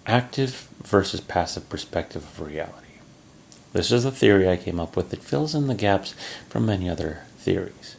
active versus passive perspective of reality. This is a theory I came up with that fills in the gaps from many other theories.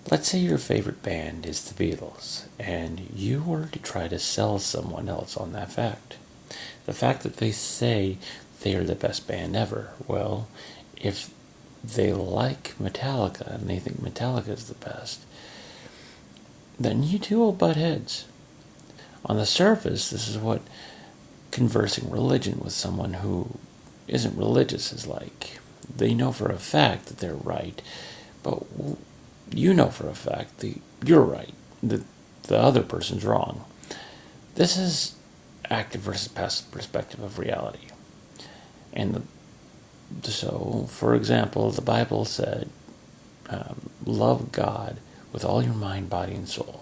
Let's say your favorite band is the Beatles, and you were to try to sell someone else on that fact. The fact that they say they are the best band ever. Well, if they like Metallica and they think Metallica is the best, then you two will butt heads. On the surface, this is what conversing religion with someone who isn't religious is like. They know for a fact that they're right, but you know for a fact that you're right, that the other person's wrong. This is active versus passive perspective of reality. And so, for example, the Bible said, love God with all your mind, body, and soul.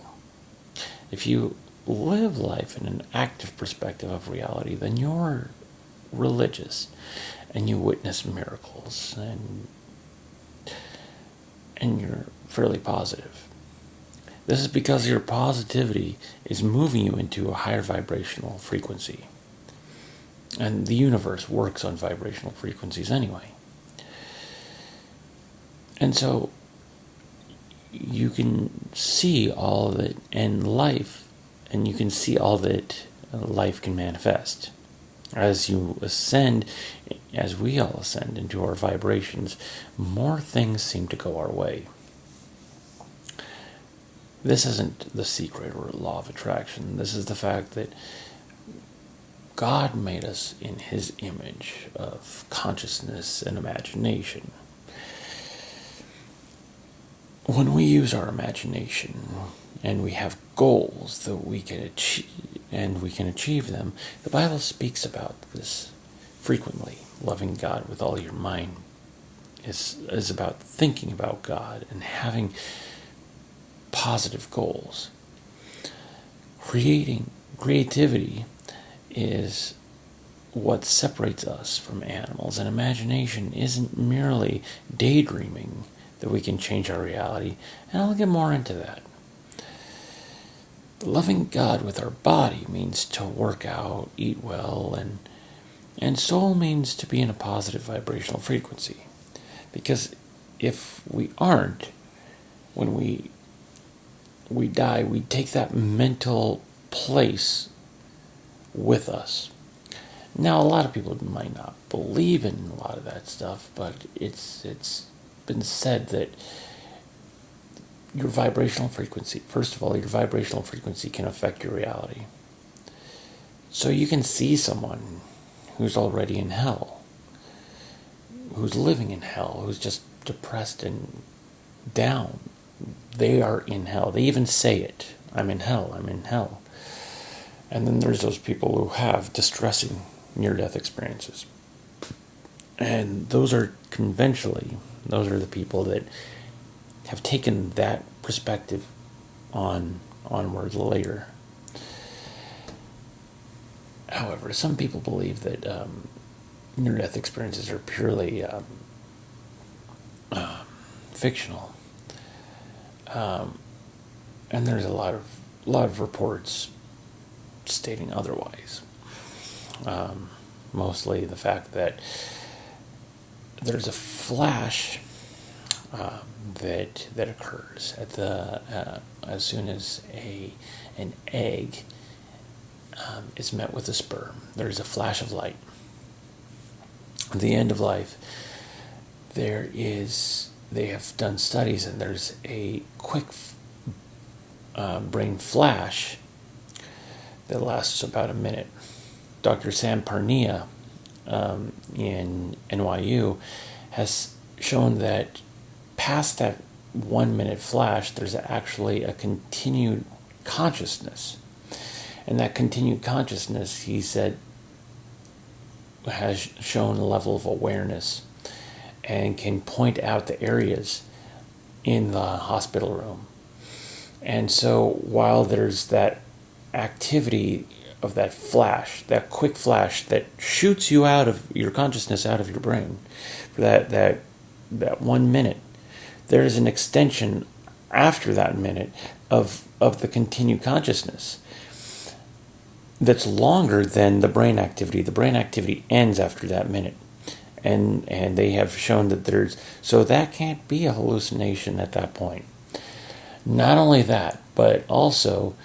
If you live life in an active perspective of reality, then you're religious and you witness miracles and you're fairly positive. This is because your positivity is moving you into a higher vibrational frequency. And the universe works on vibrational frequencies anyway. And so you can see all that in life, and you can see all that life can manifest. As you ascend, as we all ascend into our vibrations, more things seem to go our way. This isn't the secret or law of attraction. This is the fact that God made us in His image of consciousness and imagination. When we use our imagination and we have goals that we can achieve, and we can achieve them, the Bible speaks about this frequently. Loving God with all your mind is about thinking about God and having positive goals. Creativity is what separates us from animals, and imagination isn't merely daydreaming that we can change our reality, and I'll get more into that. Loving God with our body means to work out, eat well, and soul means to be in a positive vibrational frequency. Because if we aren't, when we die, we take that mental place with us. Now, a lot of people might not believe in a lot of that stuff, but it's been said that your vibrational frequency, first of all, your vibrational frequency can affect your reality. So you can see someone who's already in hell, who's living in hell, who's just depressed and down. They are in hell. They even say it. I'm in hell, I'm in hell. And then there's those people who have distressing near-death experiences. And those are the people that have taken that perspective onward later. However, some people believe that near-death experiences are purely fictional, and there's a lot of reports stating otherwise. Mostly the fact that there's a flash that occurs at as soon as an egg is met with a sperm. There's a flash of light. At the end of life, they have done studies, and there's a quick brain flash that lasts about a minute. Dr. Sam Parnia in NYU has shown that past that 1 minute flash, there's actually a continued consciousness. And that continued consciousness, he said, has shown a level of awareness and can point out the areas in the hospital room. And so while there's that activity of that flash, that quick flash that shoots you out of your consciousness, out of your brain, for that 1 minute, there is an extension after that minute of the continued consciousness. that's longer than the brain activity. The brain activity ends after that minute. And they have shown that so that can't be a hallucination at that point. Not only that, but also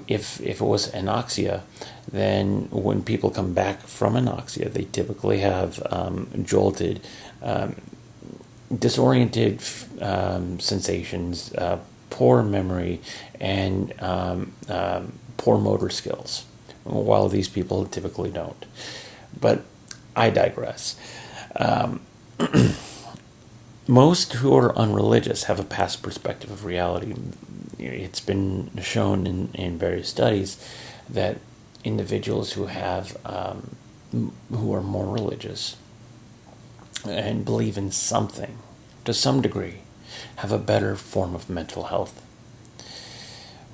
if it was anoxia, then when people come back from anoxia, they typically have jolted, disoriented sensations, poor memory, and poor motor skills, while these people typically don't. But I digress. Most who are unreligious have a past perspective of reality. It's been shown in various studies that individuals who are more religious and believe in something to some degree have a better form of mental health,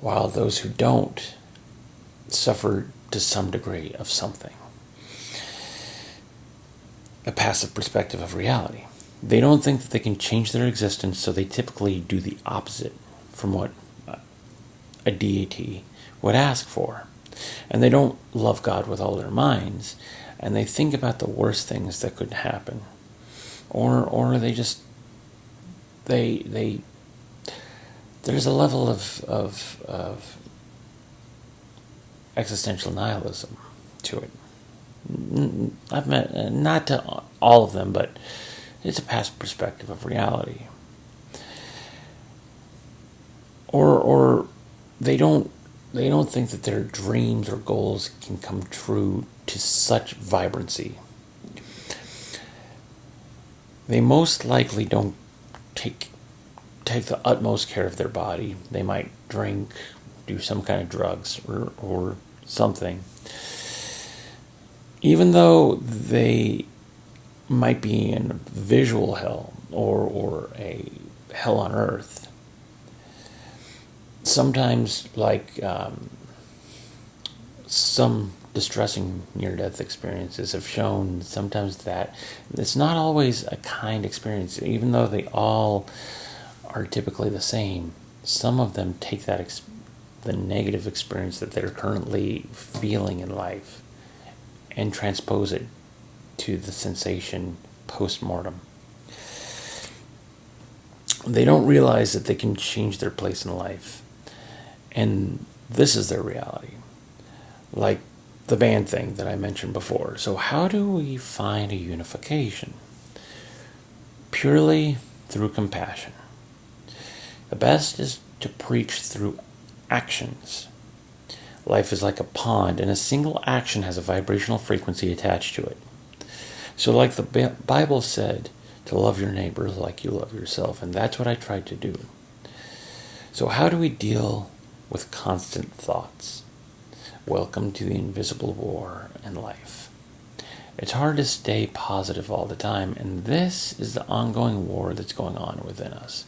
while those who don't suffer to some degree of something. A passive perspective of reality. They don't think that they can change their existence, so they typically do the opposite from what a deity would ask for. And they don't love God with all their minds, and they think about the worst things that could happen. Or they just there's a level of existential nihilism to it. I've met, not to all of them, but it's a past perspective of reality. Or they don't think that their dreams or goals can come true to such vibrancy. They most likely don't take the utmost care of their body. They might drink, do some kind of drugs or something. Even though they might be in a visual hell or a hell on earth, sometimes, like some distressing near-death experiences have shown, sometimes that it's not always a kind experience. Even though they all are typically the same, some of them take that the negative experience that they're currently feeling in life and transpose it to the sensation post-mortem. They don't realize that they can change their place in life, and this is their reality. Like the band thing that I mentioned before. So how do we find a unification? Purely through compassion. The best is to preach through actions. Life is like a pond, and a single action has a vibrational frequency attached to it. So like the Bible said, to love your neighbor like you love yourself, and that's what I tried to do. So how do we deal with constant thoughts? Welcome to the invisible war in life. It's hard to stay positive all the time, and this is the ongoing war that's going on within us.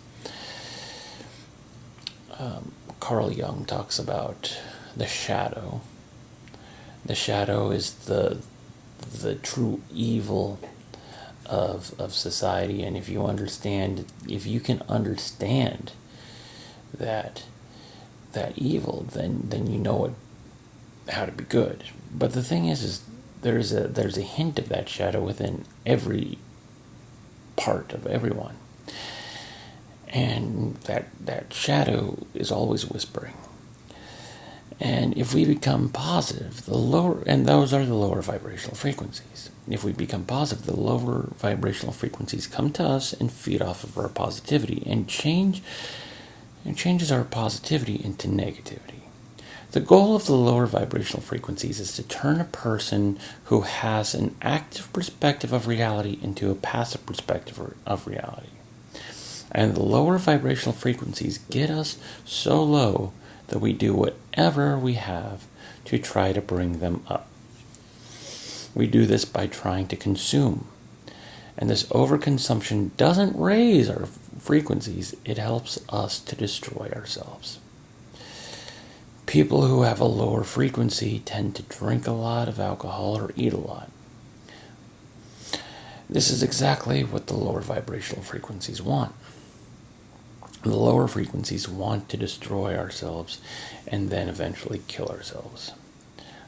Carl Jung talks about the shadow. The shadow is the true evil of society, and if you can understand that evil, then you know how to be good. But the thing is there's a hint of that shadow within every part of everyone, and that shadow is always whispering. And if we become positive, and those are the lower vibrational frequencies. If we become positive, the lower vibrational frequencies come to us and feed off of our positivity and changes our positivity into negativity. The goal of the lower vibrational frequencies is to turn a person who has an active perspective of reality into a passive perspective of reality. And the lower vibrational frequencies get us so low that we do whatever we have to try to bring them up. We do this by trying to consume. And this overconsumption doesn't raise our frequencies, it helps us to destroy ourselves. People who have a lower frequency tend to drink a lot of alcohol or eat a lot. This is exactly what the lower vibrational frequencies want. The lower frequencies want to destroy ourselves and then eventually kill ourselves.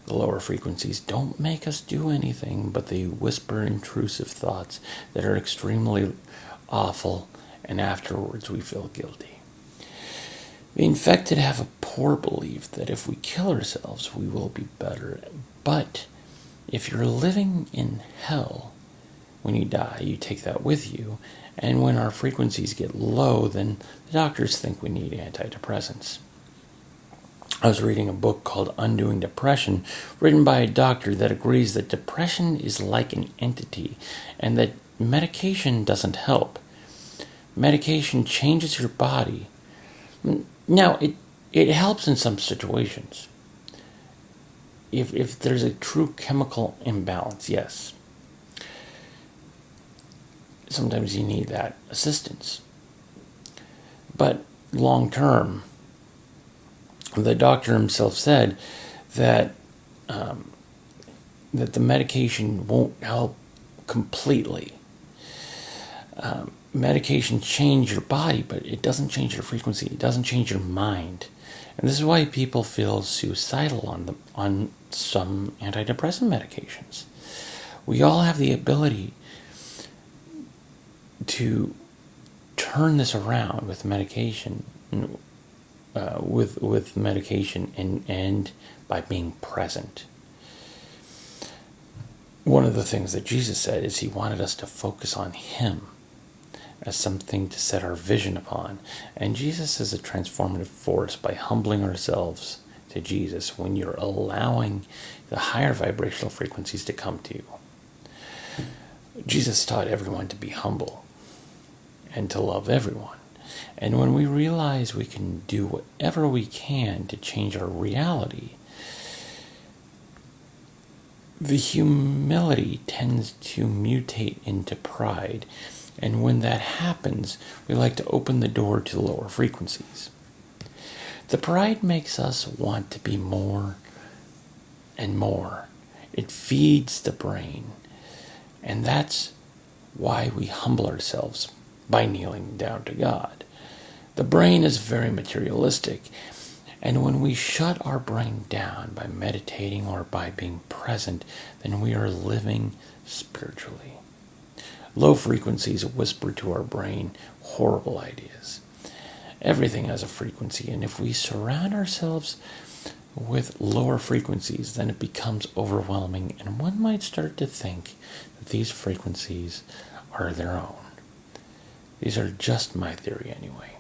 The lower frequencies don't make us do anything, but they whisper intrusive thoughts that are extremely awful, and afterwards we feel guilty. The infected have a poor belief that if we kill ourselves, we will be better. But if you're living in hell, when you die, you take that with you, and when our frequencies get low, then the doctors think we need antidepressants. I was reading a book called Undoing Depression, written by a doctor that agrees that depression is like an entity, and that medication doesn't help. Medication changes your body. Now, it helps in some situations. If there's a true chemical imbalance, yes. Sometimes you need that assistance. But long term, the doctor himself said that that the medication won't help completely. Medication changes your body, but it doesn't change your frequency. It doesn't change your mind. And this is why people feel suicidal on some antidepressant medications. We all have the ability to turn this around with medication, with medication, and by being present. One of the things that Jesus said is he wanted us to focus on him as something to set our vision upon. And Jesus is a transformative force by humbling ourselves to Jesus when you're allowing the higher vibrational frequencies to come to you. Jesus taught everyone to be humble and to love everyone. And when we realize we can do whatever we can to change our reality, the humility tends to mutate into pride. And when that happens, we like to open the door to lower frequencies. The pride makes us want to be more and more. It feeds the brain. And that's why we humble ourselves by kneeling down to God. The brain is very materialistic. And when we shut our brain down by meditating or by being present, then we are living spiritually. Low frequencies whisper to our brain horrible ideas. Everything has a frequency, and if we surround ourselves with lower frequencies, then it becomes overwhelming, and one might start to think that these frequencies are their own. These are just my theory anyway.